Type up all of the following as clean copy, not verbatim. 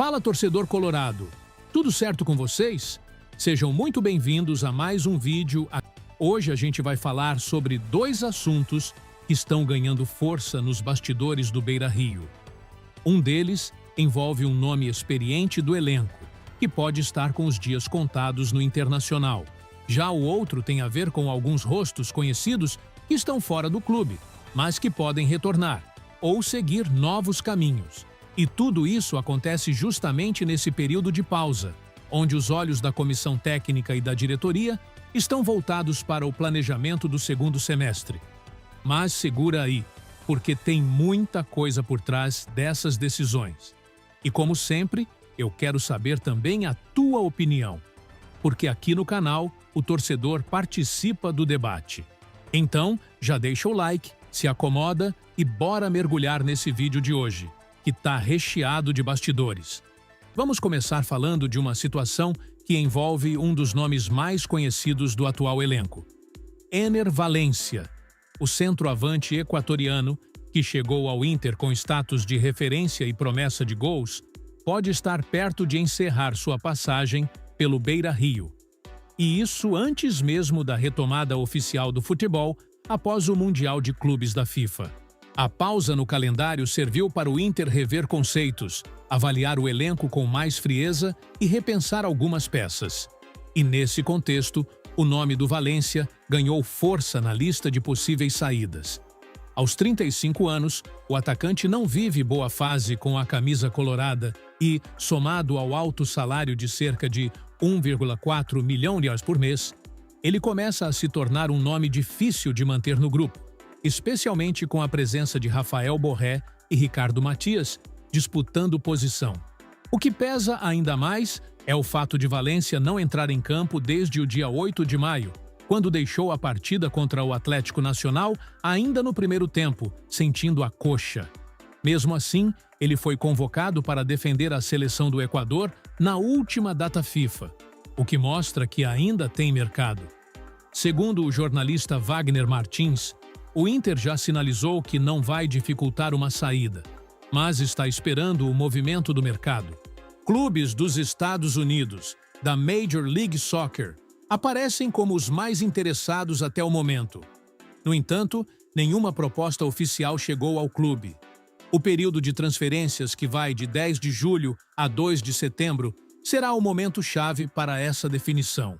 Fala, torcedor colorado! Tudo certo com vocês? Sejam muito bem-vindos a mais um vídeo. Hoje a gente vai falar sobre dois assuntos que estão ganhando força nos bastidores do Beira-Rio. Um deles envolve um nome experiente do elenco, que pode estar com os dias contados no Internacional. Já o outro tem a ver com alguns rostos conhecidos que estão fora do clube, mas que podem retornar ou seguir novos caminhos. E tudo isso acontece justamente nesse período de pausa, onde os olhos da comissão técnica e da diretoria estão voltados para o planejamento do segundo semestre. Mas segura aí, porque tem muita coisa por trás dessas decisões. E como sempre, eu quero saber também a tua opinião, porque aqui no canal o torcedor participa do debate. Então, já deixa o like, se acomoda e bora mergulhar nesse vídeo de hoje, que tá recheado de bastidores. Vamos começar falando de uma situação que envolve um dos nomes mais conhecidos do atual elenco. Éner Valencia, o centroavante equatoriano, que chegou ao Inter com status de referência e promessa de gols, pode estar perto de encerrar sua passagem pelo Beira-Rio. E isso antes mesmo da retomada oficial do futebol após o Mundial de Clubes da FIFA. A pausa no calendário serviu para o Inter rever conceitos, avaliar o elenco com mais frieza e repensar algumas peças. E nesse contexto, o nome do Valencia ganhou força na lista de possíveis saídas. Aos 35 anos, o atacante não vive boa fase com a camisa colorada e, somado ao alto salário de cerca de 1,4 milhão de reais por mês, ele começa a se tornar um nome difícil de manter no grupo, especialmente com a presença de Rafael Borré e Ricardo Matias disputando posição. O que pesa ainda mais é o fato de Valencia não entrar em campo desde o dia 8 de maio, quando deixou a partida contra o Atlético Nacional ainda no primeiro tempo, sentindo a coxa. Mesmo assim, ele foi convocado para defender a seleção do Equador na última data FIFA, o que mostra que ainda tem mercado. Segundo o jornalista Wagner Martins, o Inter já sinalizou que não vai dificultar uma saída, mas está esperando o movimento do mercado. Clubes dos Estados Unidos, da Major League Soccer, aparecem como os mais interessados até o momento. No entanto, nenhuma proposta oficial chegou ao clube. O período de transferências, que vai de 10 de julho a 2 de setembro, será o momento-chave para essa definição.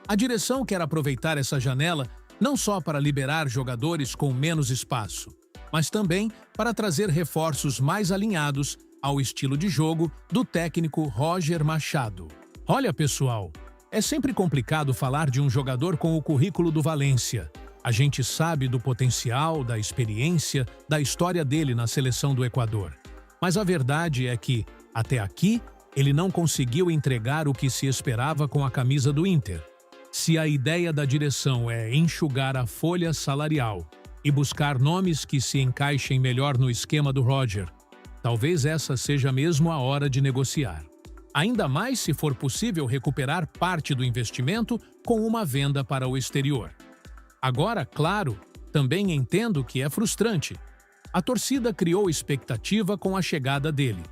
A direção quer aproveitar essa janela não só para liberar jogadores com menos espaço, mas também para trazer reforços mais alinhados ao estilo de jogo do técnico Roger Machado. Olha, pessoal, é sempre complicado falar de um jogador com o currículo do Valencia. A gente sabe do potencial, da experiência, da história dele na seleção do Equador. Mas a verdade é que, até aqui, ele não conseguiu entregar o que se esperava com a camisa do Inter. Se a ideia da direção é enxugar a folha salarial e buscar nomes que se encaixem melhor no esquema do Roger, talvez essa seja mesmo a hora de negociar. Ainda mais se for possível recuperar parte do investimento com uma venda para o exterior. Agora, claro, também entendo que é frustrante. A torcida criou expectativa com a chegada dele.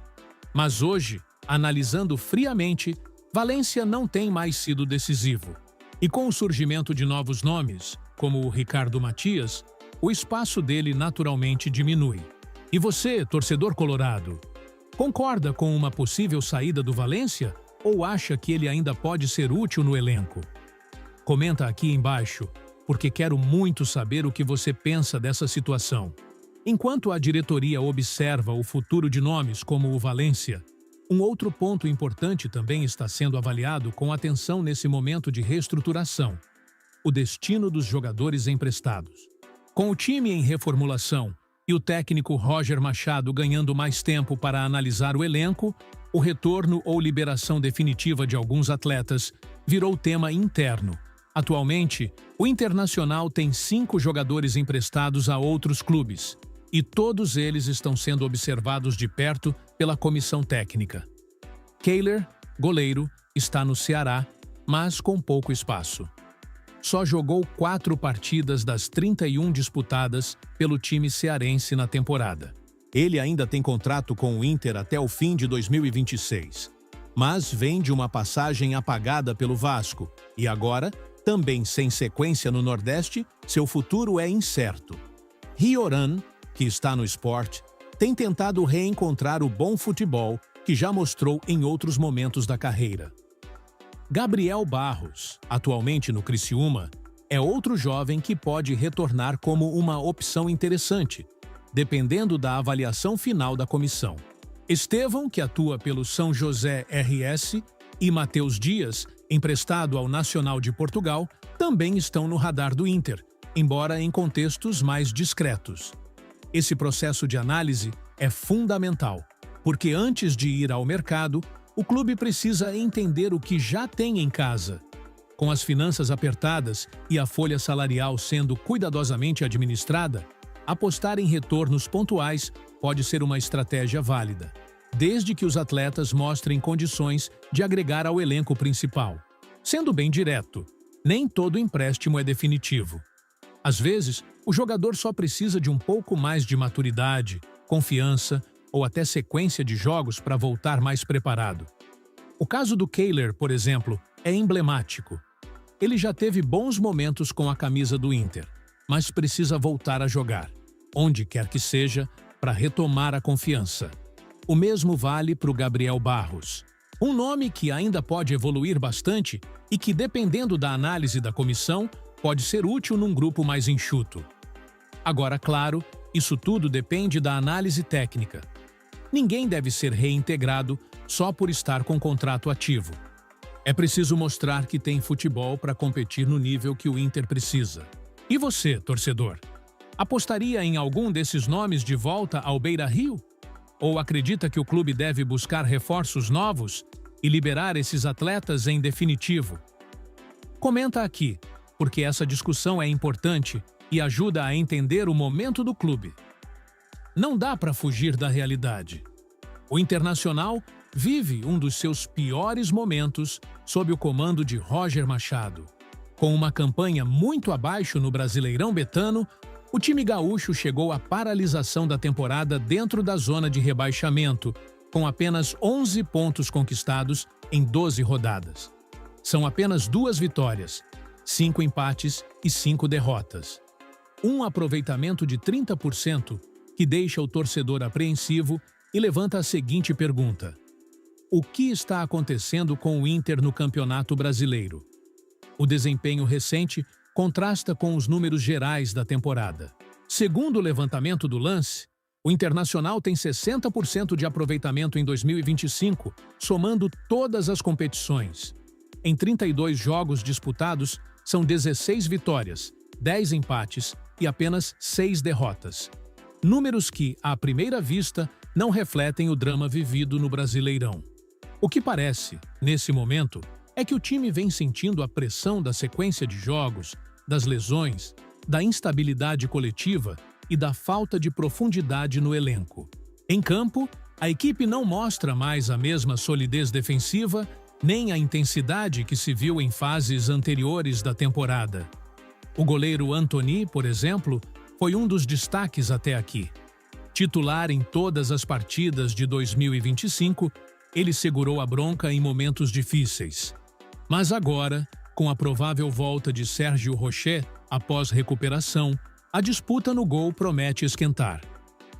Mas hoje, analisando friamente, Valencia não tem mais sido decisivo. E com o surgimento de novos nomes, como o Ricardo Matias, o espaço dele naturalmente diminui. E você, torcedor colorado, concorda com uma possível saída do Valencia ou acha que ele ainda pode ser útil no elenco? Comenta aqui embaixo, porque quero muito saber o que você pensa dessa situação. Enquanto a diretoria observa o futuro de nomes como o Valencia, um outro ponto importante também está sendo avaliado com atenção nesse momento de reestruturação: o destino dos jogadores emprestados. Com o time em reformulação e o técnico Roger Machado ganhando mais tempo para analisar o elenco, o retorno ou liberação definitiva de alguns atletas virou tema interno. Atualmente, o Internacional tem 5 jogadores emprestados a outros clubes, e todos eles estão sendo observados de perto pela comissão técnica. Kehler, goleiro, está no Ceará, mas com pouco espaço. Só jogou 4 partidas das 31 disputadas pelo time cearense na temporada. Ele ainda tem contrato com o Inter até o fim de 2026. Mas vem de uma passagem apagada pelo Vasco e agora, também sem sequência no Nordeste, seu futuro é incerto. Rioran, que está no Sport, tem tentado reencontrar o bom futebol que já mostrou em outros momentos da carreira. Gabriel Barros, atualmente no Criciúma, é outro jovem que pode retornar como uma opção interessante, dependendo da avaliação final da comissão. Estevão, que atua pelo São José RS, e Matheus Dias, emprestado ao Nacional de Portugal, também estão no radar do Inter, embora em contextos mais discretos. Esse processo de análise é fundamental, porque antes de ir ao mercado, o clube precisa entender o que já tem em casa. Com as finanças apertadas e a folha salarial sendo cuidadosamente administrada, apostar em retornos pontuais pode ser uma estratégia válida, desde que os atletas mostrem condições de agregar ao elenco principal. Sendo bem direto, nem todo empréstimo é definitivo. Às vezes, o jogador só precisa de um pouco mais de maturidade, confiança ou até sequência de jogos para voltar mais preparado. O caso do Kehler, por exemplo, é emblemático. Ele já teve bons momentos com a camisa do Inter, mas precisa voltar a jogar, onde quer que seja, para retomar a confiança. O mesmo vale para o Gabriel Barros, um nome que ainda pode evoluir bastante e que, dependendo da análise da comissão, pode ser útil num grupo mais enxuto. Agora, claro, isso tudo depende da análise técnica. Ninguém deve ser reintegrado só por estar com contrato ativo. É preciso mostrar que tem futebol para competir no nível que o Inter precisa. E você, torcedor? Apostaria em algum desses nomes de volta ao Beira-Rio? Ou acredita que o clube deve buscar reforços novos e liberar esses atletas em definitivo? Comenta aqui, porque essa discussão é importante e ajuda a entender o momento do clube. Não dá para fugir da realidade. O Internacional vive um dos seus piores momentos sob o comando de Roger Machado. Com uma campanha muito abaixo no Brasileirão Betano, o time gaúcho chegou à paralisação da temporada dentro da zona de rebaixamento, com apenas 11 pontos conquistados em 12 rodadas. São apenas 2 vitórias, 5 empates e 5 derrotas. Um aproveitamento de 30% que deixa o torcedor apreensivo e levanta a seguinte pergunta: o que está acontecendo com o Inter no Campeonato Brasileiro? O desempenho recente contrasta com os números gerais da temporada. Segundo o levantamento do Lance, o Internacional tem 60% de aproveitamento em 2025, somando todas as competições. Em 32 jogos disputados, são 16 vitórias, 10 empates e apenas 6 derrotas. Números que, à primeira vista, não refletem o drama vivido no Brasileirão. O que parece, nesse momento, é que o time vem sentindo a pressão da sequência de jogos, das lesões, da instabilidade coletiva e da falta de profundidade no elenco. Em campo, a equipe não mostra mais a mesma solidez defensiva nem a intensidade que se viu em fases anteriores da temporada. O goleiro Antony, por exemplo, foi um dos destaques até aqui. Titular em todas as partidas de 2025, ele segurou a bronca em momentos difíceis. Mas agora, com a provável volta de Sérgio Rocher após recuperação, a disputa no gol promete esquentar.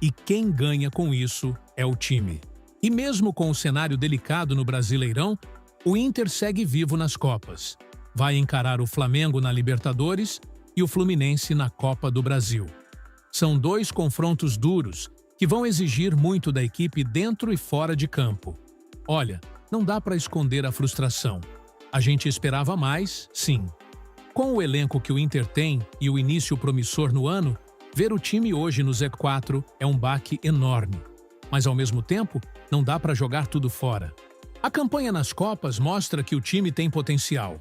E quem ganha com isso é o time. E mesmo com o cenário delicado no Brasileirão, o Inter segue vivo nas Copas. Vai encarar o Flamengo na Libertadores e o Fluminense na Copa do Brasil. São 2 confrontos duros que vão exigir muito da equipe dentro e fora de campo. Olha, não dá para esconder a frustração. A gente esperava mais, sim. Com o elenco que o Inter tem e o início promissor no ano, ver o time hoje no Z4 é um baque enorme. Mas, ao mesmo tempo, não dá para jogar tudo fora. A campanha nas Copas mostra que o time tem potencial.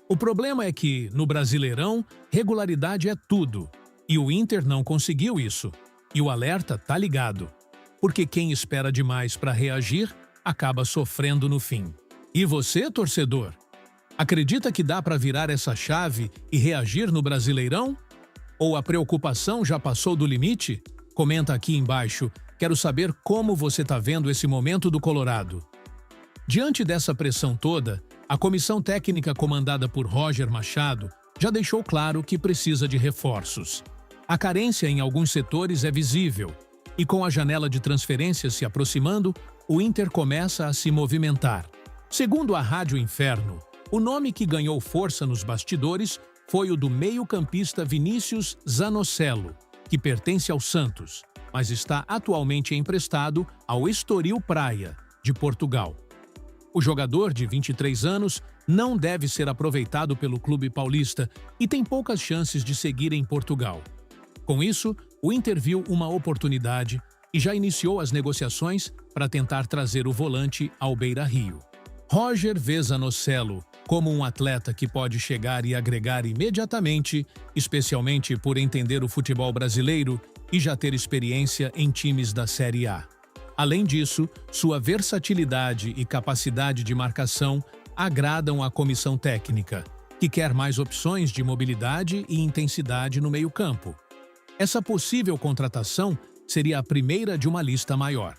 O problema é que, no Brasileirão, regularidade é tudo. E o Inter não conseguiu isso. E o alerta tá ligado. Porque quem espera demais para reagir, acaba sofrendo no fim. E você, torcedor? Acredita que dá para virar essa chave e reagir no Brasileirão? Ou a preocupação já passou do limite? Comenta aqui embaixo Quero saber como você está vendo esse momento do Colorado. Diante dessa pressão toda, a comissão técnica comandada por Roger Machado já deixou claro que precisa de reforços. A carência em alguns setores é visível, e com a janela de transferências se aproximando, o Inter começa a se movimentar. Segundo a Rádio Inferno, o nome que ganhou força nos bastidores foi o do meio-campista Vinícius Zanocelo, que pertence ao Santos, mas está atualmente emprestado ao Estoril Praia, de Portugal. O jogador, de 23 anos, não deve ser aproveitado pelo clube paulista e tem poucas chances de seguir em Portugal. Com isso, o Inter viu uma oportunidade e já iniciou as negociações para tentar trazer o volante ao Beira-Rio. Roger vê Zanocelo como um atleta que pode chegar e agregar imediatamente, especialmente por entender o futebol brasileiro e já ter experiência em times da Série A. Além disso, sua versatilidade e capacidade de marcação agradam à comissão técnica, que quer mais opções de mobilidade e intensidade no meio-campo. Essa possível contratação seria a primeira de uma lista maior.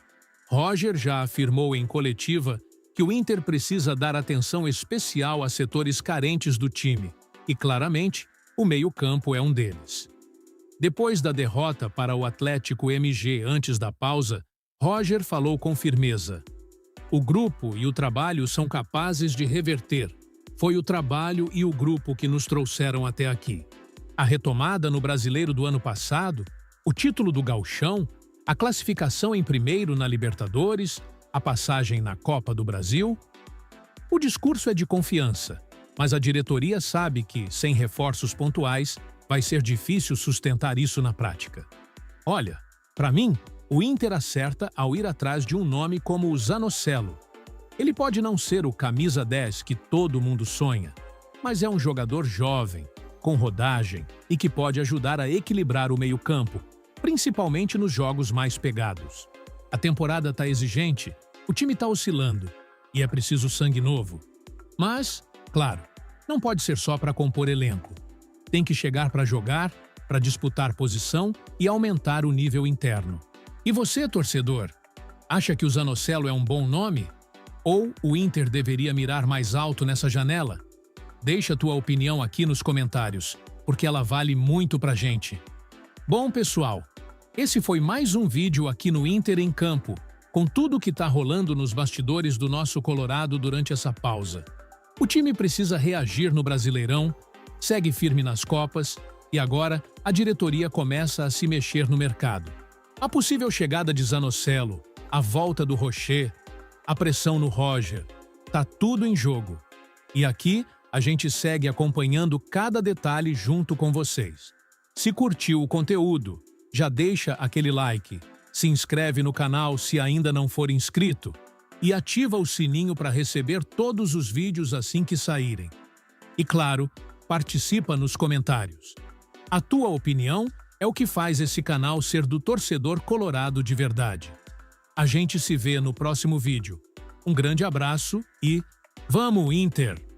Roger já afirmou em coletiva que o Inter precisa dar atenção especial a setores carentes do time, e claramente o meio-campo é um deles. Depois da derrota para o Atlético MG antes da pausa, Roger falou com firmeza: "O grupo e o trabalho são capazes de reverter. Foi o trabalho e o grupo que nos trouxeram até aqui. A retomada no Brasileiro do ano passado, o título do Gauchão, a classificação em primeiro na Libertadores, a passagem na Copa do Brasil." O discurso é de confiança, mas a diretoria sabe que, sem reforços pontuais, vai ser difícil sustentar isso na prática. Olha, para mim, o Inter acerta ao ir atrás de um nome como o Zanocelo. Ele pode não ser o camisa 10 que todo mundo sonha, mas é um jogador jovem, com rodagem e que pode ajudar a equilibrar o meio-campo, principalmente nos jogos mais pegados. A temporada está exigente, o time está oscilando e é preciso sangue novo. Mas, claro, não pode ser só para compor elenco. Tem que chegar para jogar, para disputar posição e aumentar o nível interno. E você, torcedor, acha que o Zanocelo é um bom nome? Ou o Inter deveria mirar mais alto nessa janela? Deixa tua opinião aqui nos comentários, porque ela vale muito pra gente. Bom, pessoal, esse foi mais um vídeo aqui no Inter em Campo, com tudo o que tá rolando nos bastidores do nosso Colorado durante essa pausa. O time precisa reagir no Brasileirão, segue firme nas Copas e agora a diretoria começa a se mexer no mercado. A possível chegada de Zanocelo, a volta do Rocher, a pressão no Roger, tá tudo em jogo. E aqui a gente segue acompanhando cada detalhe junto com vocês. Se curtiu o conteúdo, já deixa aquele like, se inscreve no canal se ainda não for inscrito e ativa o sininho para receber todos os vídeos assim que saírem. E claro, participa nos comentários. A tua opinião é o que faz esse canal ser do torcedor colorado de verdade. A gente se vê no próximo vídeo. Um grande abraço e vamos, Inter!